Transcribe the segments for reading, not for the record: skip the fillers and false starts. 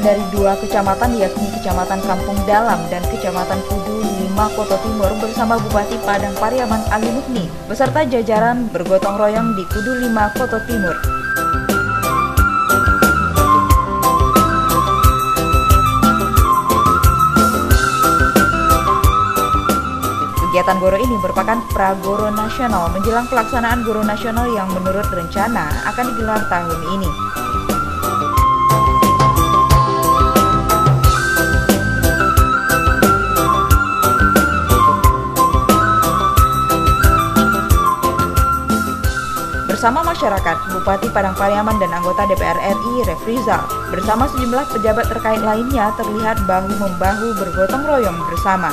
dari dua kecamatan yakni Kecamatan Kampung Dalam dan Kecamatan Kudu 5 Koto Timur bersama Bupati Padang Pariaman Ali Mukni beserta jajaran bergotong royong di Kudu 5 Koto Timur. Kegiatan Goro ini merupakan Pragoro Nasional menjelang pelaksanaan Goro Nasional yang menurut rencana akan digelar tahun ini. Bersama masyarakat, Bupati Padang Pariaman dan anggota DPR RI Refrizal bersama sejumlah pejabat terkait lainnya terlihat bahu-membahu bergotong royong bersama.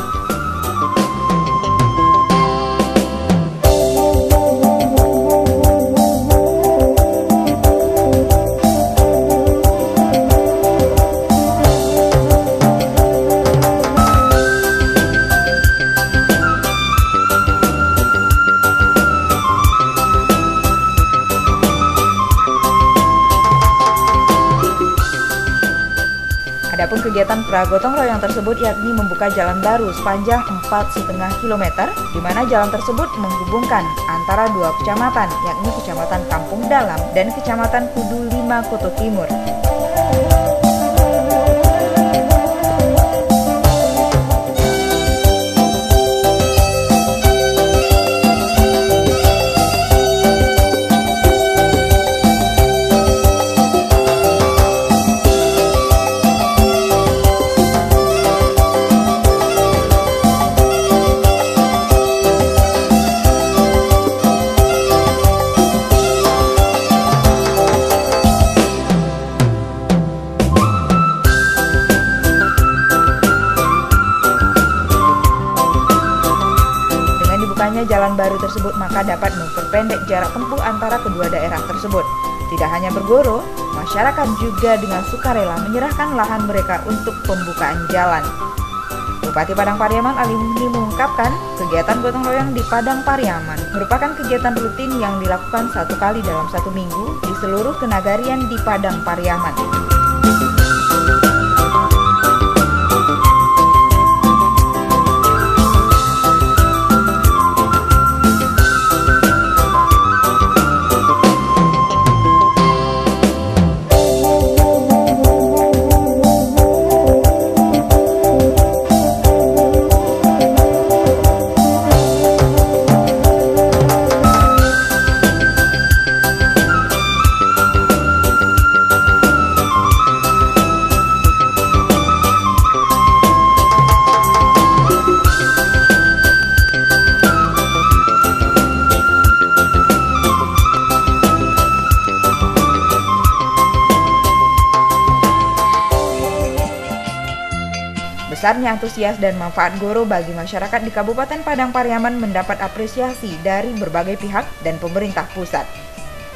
Adapun kegiatan pragotong royong tersebut yakni membuka jalan baru sepanjang 4,5 km, di mana jalan tersebut menghubungkan antara dua kecamatan, yakni Kecamatan Kampung Dalam dan Kecamatan Kudu 5 Koto Timur. Jalan baru tersebut maka dapat memperpendek jarak tempuh antara kedua daerah tersebut. Tidak hanya bergoro, masyarakat juga dengan sukarela menyerahkan lahan mereka untuk pembukaan jalan. Bupati Padang Pariaman Ali Mukni mengungkapkan kegiatan gotong royong di Padang Pariaman merupakan kegiatan rutin yang dilakukan 1 kali dalam 1 minggu di seluruh kenagarian di Padang Pariaman. Besarnya antusias dan manfaat Goro bagi masyarakat di Kabupaten Padang Pariaman mendapat apresiasi dari berbagai pihak dan pemerintah pusat.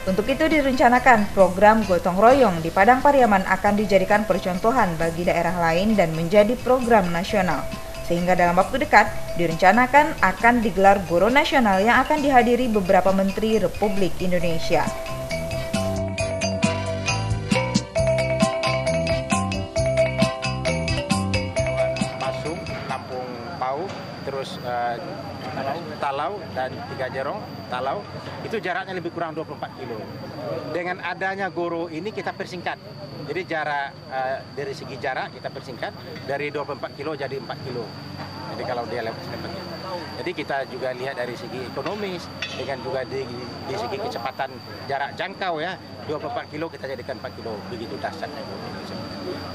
Untuk itu direncanakan program gotong royong di Padang Pariaman akan dijadikan percontohan bagi daerah lain dan menjadi program nasional. Sehingga dalam waktu dekat direncanakan akan digelar Goro Nasional yang akan dihadiri beberapa menteri Republik Indonesia. Terus Talau dan 3 Jerong, Talau, itu jaraknya lebih kurang 24 kilo. Dengan adanya Goro ini kita persingkat. Jadi jarak dari segi jarak kita persingkat dari 24 kilo jadi 4 kilo. Jadi kalau dia lewat cepatnya. Jadi kita juga lihat dari segi ekonomis, dengan juga di segi kecepatan jarak jangkau ya, 24 kilo kita jadikan 4 kilo. Begitu dasarnya.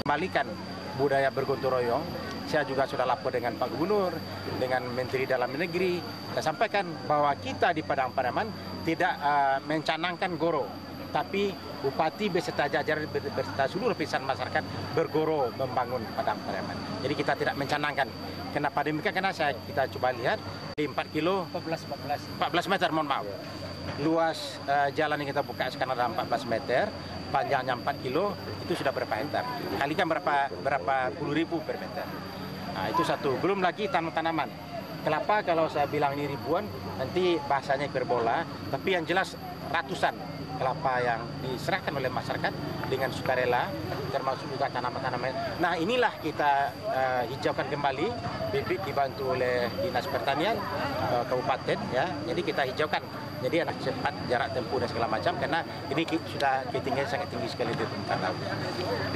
Kembalikan budaya bergotong royong. Saya juga sudah lapor dengan Pak Gubernur, dengan Menteri Dalam Negeri. Saya sampaikan bahwa kita di Padang Pariaman tidak mencanangkan Goro, tapi Bupati beserta jajaran beserta seluruh lapisan masyarakat bergoro membangun Padang Pariaman. Jadi kita tidak mencanangkan. Kenapa demikian? Karena kita coba lihat di 4 kilo 14 meter, mohon maaf. Luas jalan yang kita buka sekarang ada 14 meter, panjangnya 4 kilo, itu sudah berapa hektar? Kalikan berapa puluh ribu per meter. Nah, itu satu. Belum lagi tanaman. Kelapa kalau saya bilang ini ribuan, nanti bahasanya hiperbola, tapi yang jelas ratusan. kelapa yang diserahkan oleh masyarakat dengan sukarela, termasuk juga tanaman-tanaman. Nah, inilah kita hijaukan kembali, bibit dibantu oleh Dinas Pertanian Kabupaten, ya. Jadi kita hijaukan. Jadi anak cepat jarak tempuh dan segala macam, karena ini sudah ketinggian sangat tinggi sekali di permukaan laut.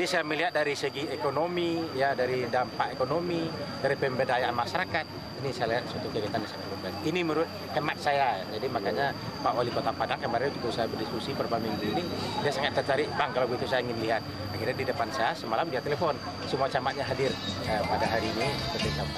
Jadi saya melihat dari segi ekonomi, ya, dari dampak ekonomi, dari pemberdayaan masyarakat, ini saya lihat suatu kegiatan yang sangat luar. Ini menurut hemat saya. Jadi makanya Pak Wali Kota Padang kemarin waktu saya berdiskusi beberapa minggu ini, dia sangat tertarik, Bang, kalau begitu saya ingin lihat. Akhirnya di depan saya semalam dia telepon, semua camatnya hadir pada hari ini seperti sama.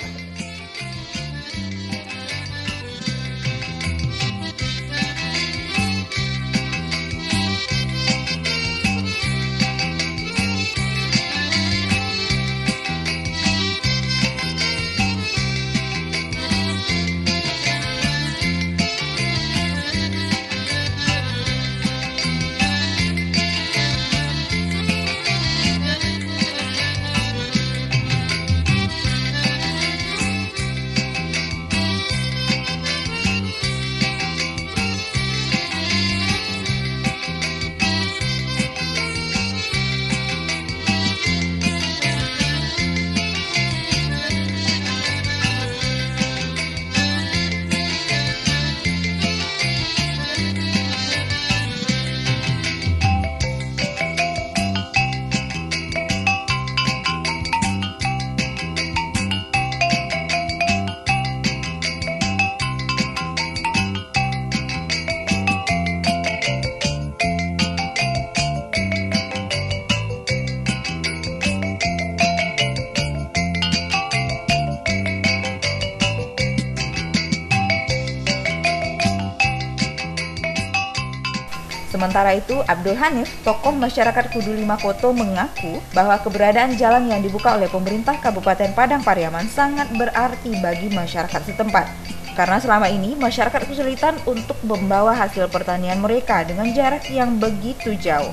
Sementara itu, Abdul Hanif, tokoh masyarakat Kudu Lima Koto, mengaku bahwa keberadaan jalan yang dibuka oleh pemerintah Kabupaten Padang Pariaman sangat berarti bagi masyarakat setempat. Karena selama ini masyarakat kesulitan untuk membawa hasil pertanian mereka dengan jarak yang begitu jauh.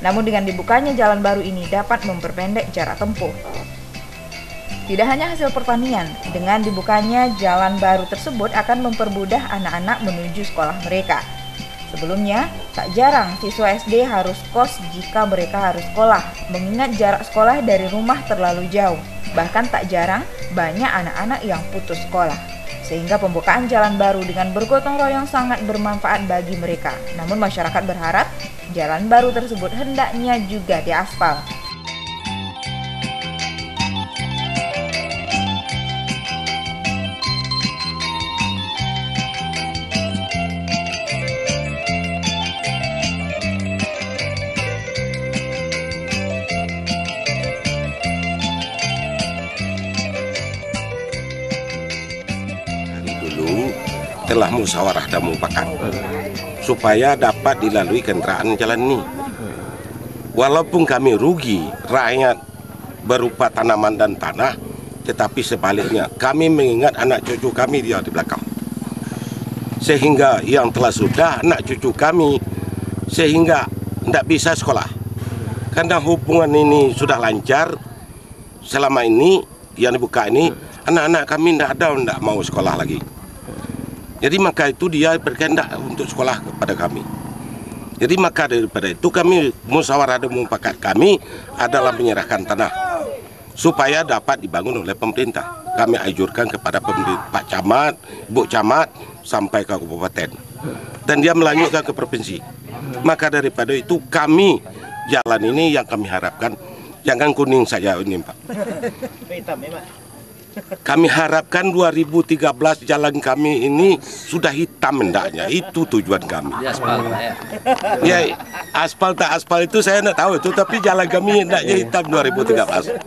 Namun dengan dibukanya jalan baru ini dapat memperpendek jarak tempuh. Tidak hanya hasil pertanian, dengan dibukanya jalan baru tersebut akan mempermudah anak-anak menuju sekolah mereka. Sebelumnya, tak jarang siswa SD harus kos jika mereka harus sekolah, mengingat jarak sekolah dari rumah terlalu jauh. Bahkan tak jarang banyak anak-anak yang putus sekolah. Sehingga pembukaan jalan baru dengan bergotong royong sangat bermanfaat bagi mereka. Namun masyarakat berharap jalan baru tersebut hendaknya juga diaspal. Telah musyawarah dan mufakat supaya dapat dilalui kendaraan jalan ini. Walaupun kami rugi rakyat berupa tanaman dan tanah, tetapi sebaliknya kami mengingat anak cucu kami dia di belakang. Sehingga yang telah sudah anak cucu kami sehingga tidak bisa sekolah. Karena hubungan ini sudah lancar selama ini yang dibuka ini, anak-anak kami tidak mau sekolah lagi. Jadi maka itu dia berkehendak untuk sekolah kepada kami. Jadi maka daripada itu kami musyawarah dan mufakat kami adalah menyerahkan tanah supaya dapat dibangun oleh pemerintah. Kami anjurkan kepada pemerintah, Pak Camat, Bu Camat sampai ke kabupaten. Dan dia melanjutkan ke provinsi. Maka daripada itu kami jalan ini yang kami harapkan jangan kuning saja ini, Pak. Kami harapkan 2013 jalan kami ini sudah hitam hendaknya, itu tujuan kami. Ya, aspal tak aspal itu saya tidak tahu itu, tapi jalan kami hendaknya hitam 2013.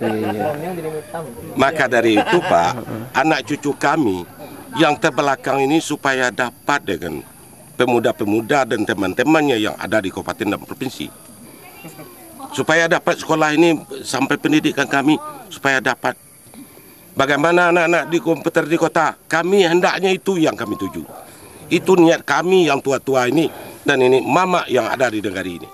Maka dari itu Pak, anak cucu kami yang terbelakang ini supaya dapat dengan pemuda-pemuda dan teman-temannya yang ada di kabupaten dan provinsi, supaya dapat sekolah ini sampai pendidikan kami, supaya dapat. Bagaimana anak-anak di komputer di kota, kami hendaknya itu yang kami tuju. Itu niat kami yang tua-tua ini dan ini mama yang ada di negara ini.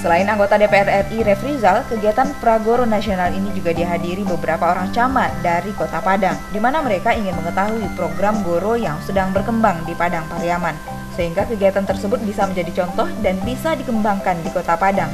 Selain anggota DPR RI Refrizal, kegiatan Pragoro Nasional ini juga dihadiri beberapa orang camat dari Kota Padang, di mana mereka ingin mengetahui program Goro yang sedang berkembang di Padang Pariaman, sehingga kegiatan tersebut bisa menjadi contoh dan bisa dikembangkan di Kota Padang.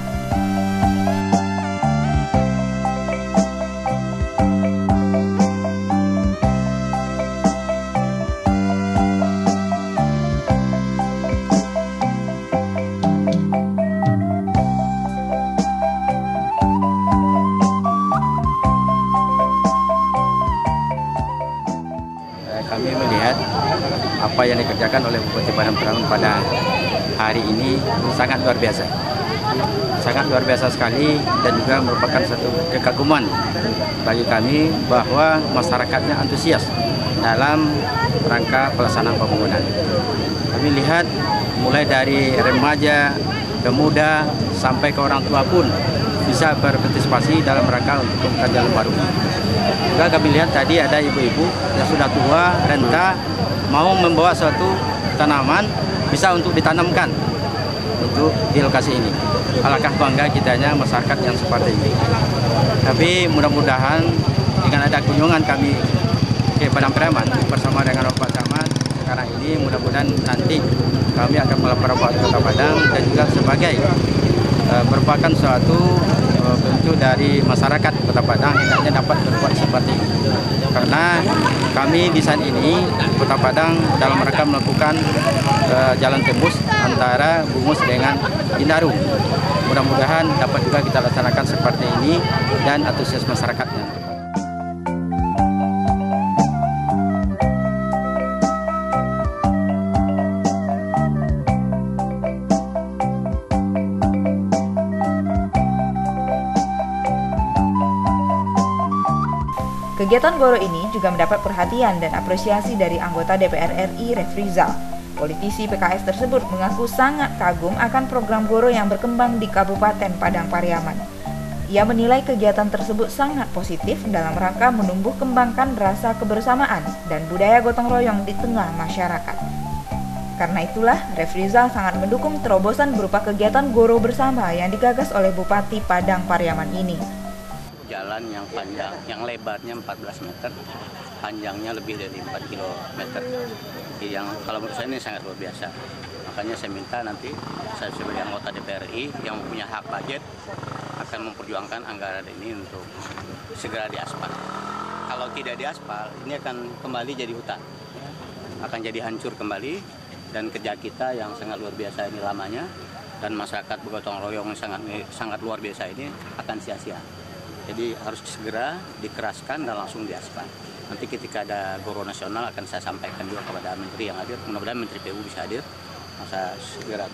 Kami melihat apa yang dikerjakan oleh Bupati Padang Pariaman pada hari ini sangat luar biasa. Sangat luar biasa sekali dan juga merupakan satu kekaguman bagi kami bahwa masyarakatnya antusias dalam rangka pelaksanaan pembangunan. Kami lihat mulai dari remaja, pemuda, sampai ke orang tua pun bisa berpartisipasi dalam rangka untuk pembukaan jalan baru. Juga kami lihat tadi ada ibu-ibu yang sudah tua, renta, mau membawa suatu tanaman bisa untuk ditanamkan untuk di lokasi ini. Alangkah bangga kitanya masyarakat yang seperti ini. Tapi mudah-mudahan dengan ada kunjungan kami ke Padang Pariaman bersama dengan Bapak Camat sekarang ini, mudah-mudahan nanti kami akan melapor Bapak Kota Padang dan juga sebagai merupakan suatu bentuk dari masyarakat Kota Padang hendaknya dapat berbuat seperti ini. Karena kami di saat ini Kota Padang dalam rangka melakukan jalan tembus antara Bungus dengan Jindaru. Mudah-mudahan dapat juga kita laksanakan seperti ini dan antusias masyarakatnya. Kegiatan Goro ini juga mendapat perhatian dan apresiasi dari anggota DPR RI Refrizal. Politisi PKS tersebut mengaku sangat kagum akan program Goro yang berkembang di Kabupaten Padang Pariaman. Ia menilai kegiatan tersebut sangat positif dalam rangka menumbuh kembangkan rasa kebersamaan dan budaya gotong royong di tengah masyarakat. Karena itulah, Refrizal sangat mendukung terobosan berupa kegiatan Goro bersama yang digagas oleh Bupati Padang Pariaman ini. Jalan yang panjang, yang lebarnya 14 meter, panjangnya lebih dari 4 km. Yang kalau menurut saya ini sangat luar biasa. Makanya saya minta nanti saya sebagai anggota DPR RI yang punya hak budget akan memperjuangkan anggaran ini untuk segera diaspal. Kalau tidak diaspal, ini akan kembali jadi hutan, akan jadi hancur kembali, dan kerja kita yang sangat luar biasa ini lamanya dan masyarakat bergotong royong sangat luar biasa ini akan sia-sia. Jadi harus segera dikeraskan dan langsung diaspal. Nanti ketika ada Goro Nasional akan saya sampaikan juga kepada Menteri yang hadir. Mudah-mudahan Menteri PU bisa hadir, masa segera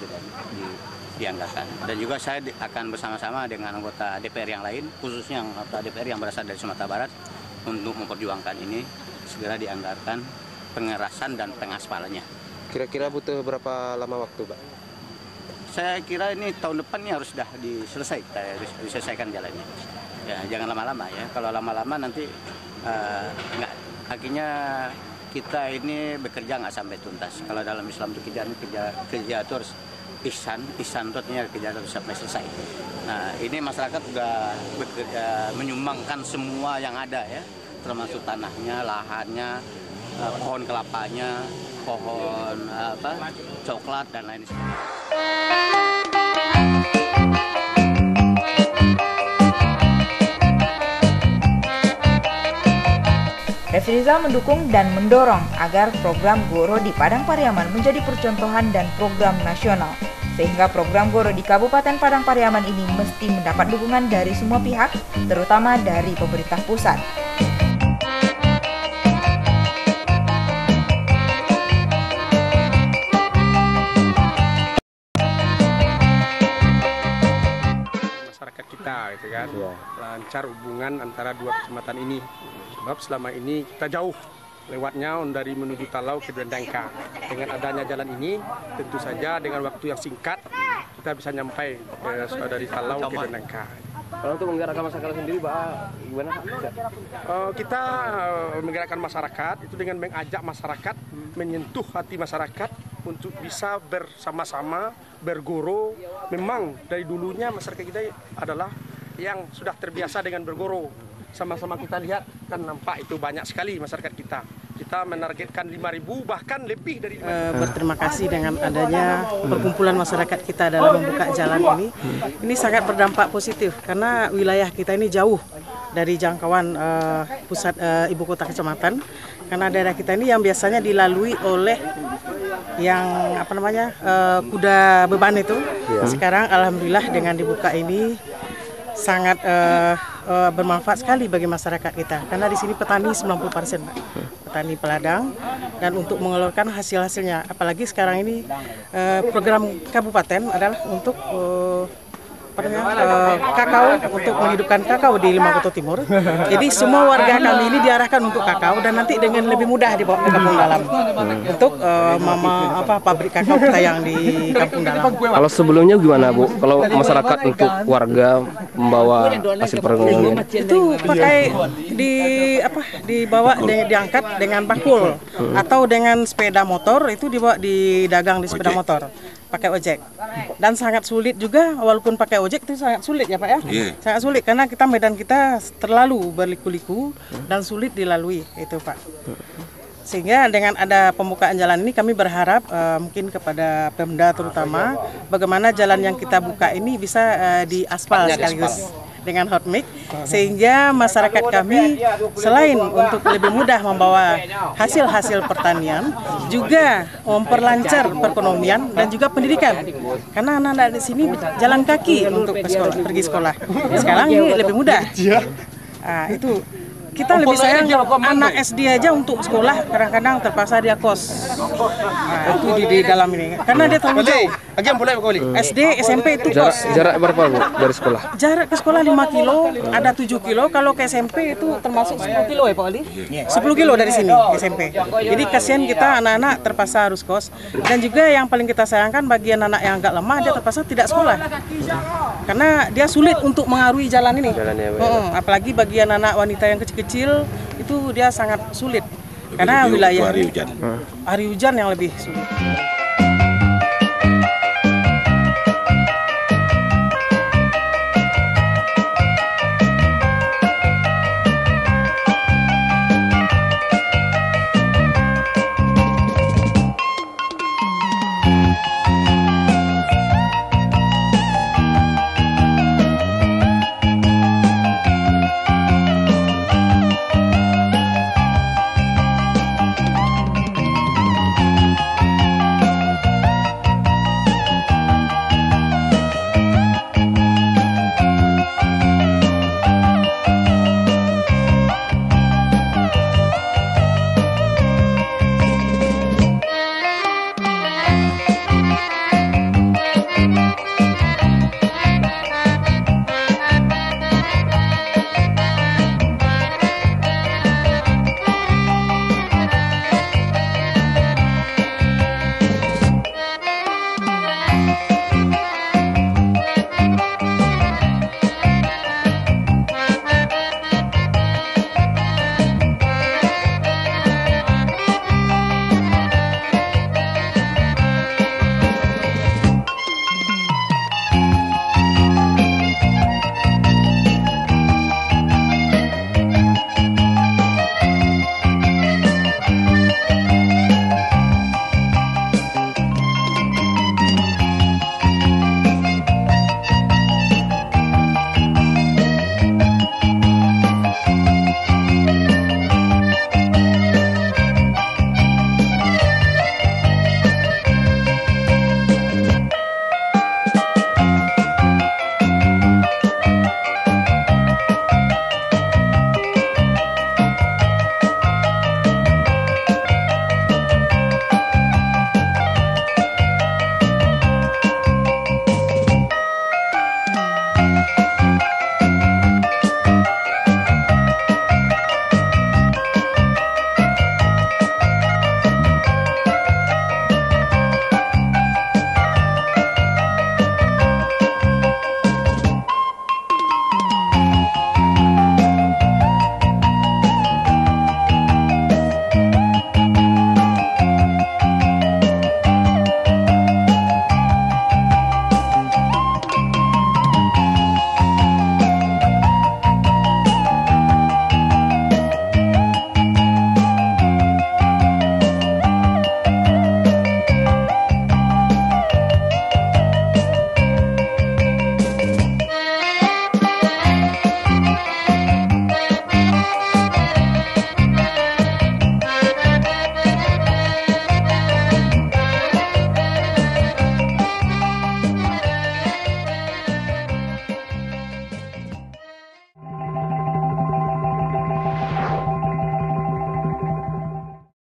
dianggarkan. Dan juga saya akan bersama-sama dengan anggota DPR yang lain, khususnya anggota DPR yang berasal dari Sumatera Barat, untuk memperjuangkan ini segera dianggarkan pengerasan dan pengaspalannya. Kira-kira butuh berapa lama waktu, Pak? Saya kira ini tahun depan ini harus sudah diselesaikan jalannya. Ya, jangan lama-lama ya. Kalau lama-lama nanti nggak, akhirnya kita ini bekerja nggak sampai tuntas. Kalau dalam Islam itu kerja itu harus ihsan itu artinya kerja harus sampai selesai. Nah, ini masyarakat juga bekerja, menyumbangkan semua yang ada ya, termasuk tanahnya, lahannya, pohon kelapanya, pohon coklat dan lain sebagainya. Refrizal mendukung dan mendorong agar program Goro di Padang Pariaman menjadi percontohan dan program nasional, sehingga program Goro di Kabupaten Padang Pariaman ini mesti mendapat dukungan dari semua pihak, terutama dari pemerintah pusat. Masyarakat kita, gitu kan, lancar hubungan antara dua kecamatan ini. Sebab selama ini kita jauh lewatnya dari menuju Talau ke Dendangka. Dengan adanya jalan ini, tentu saja dengan waktu yang singkat kita bisa nyampai dari Talau ke Dendangka. Kalau untuk menggerakkan masyarakat sendiri, Pak, gimana? Kita menggerakkan masyarakat itu dengan mengajak masyarakat, menyentuh hati masyarakat untuk bisa bersama-sama bergoro. Memang dari dulunya masyarakat kita adalah yang sudah terbiasa dengan bergoro. Sama-sama kita lihat kan nampak itu banyak sekali masyarakat kita. Kita menargetkan 5.000 bahkan lebih dari 5.000. Berterima kasih dengan adanya perkumpulan masyarakat kita dalam membuka jalan ini. Ini sangat berdampak positif karena wilayah kita ini jauh dari jangkauan pusat ibu kota kecamatan. Karena daerah kita ini yang biasanya dilalui oleh yang kuda beban itu. Sekarang alhamdulillah dengan dibuka ini sangat bermanfaat sekali bagi masyarakat kita. Karena di sini petani 90%, Pak. Petani peladang, dan untuk mengeluarkan hasil-hasilnya. Apalagi sekarang ini program kabupaten adalah untuk kakao, untuk menghidupkan kakao di Limangkuto Timur. Jadi semua warga kami ini diarahkan untuk kakao dan nanti dengan lebih mudah dibawa ke Kampung Dalam untuk pabrik kakao kita yang di Kampung Dalam. Kalau sebelumnya gimana, Bu? Kalau masyarakat untuk warga membawa hasil perkebunan itu pakai diangkat dengan bakul atau dengan sepeda motor, itu dibawa didagang di sepeda motor. Pakai ojek, dan sangat sulit juga, walaupun pakai ojek itu sangat sulit ya Pak ya, sangat sulit karena medan kita terlalu berliku-liku dan sulit dilalui itu Pak. Sehingga dengan ada pembukaan jalan ini kami berharap mungkin kepada Pemda terutama bagaimana jalan yang kita buka ini bisa diaspal sekaligus dengan hot mix, sehingga masyarakat kami selain untuk lebih mudah membawa hasil-hasil pertanian, juga memperlancar perekonomian dan juga pendidikan. Karena anak-anak di sini jalan kaki untuk pergi sekolah. Sekarang ini lebih mudah. Itu kita lebih sayang anak SD aja untuk sekolah, kadang-kadang terpaksa dia kos. Itu di dalam ini, karena dia terlalu jauh. SD, SMP itu kos. Jarak berapa, Bu, dari sekolah? Jarak ke sekolah 5 kilo, ada 7 kilo. Kalau ke SMP itu termasuk 10 kilo ya Pak Ali? 10 kilo dari sini SMP. Jadi kasihan kita anak-anak terpaksa harus kos. Dan juga yang paling kita sayangkan bagi anak-anak yang agak lemah, dia terpaksa tidak sekolah. Karena dia sulit untuk mengarui jalan ini. Apalagi bagi anak-anak wanita yang kecil-kecil, itu dia sangat sulit. Karena wilayah hari hujan yang lebih sulit.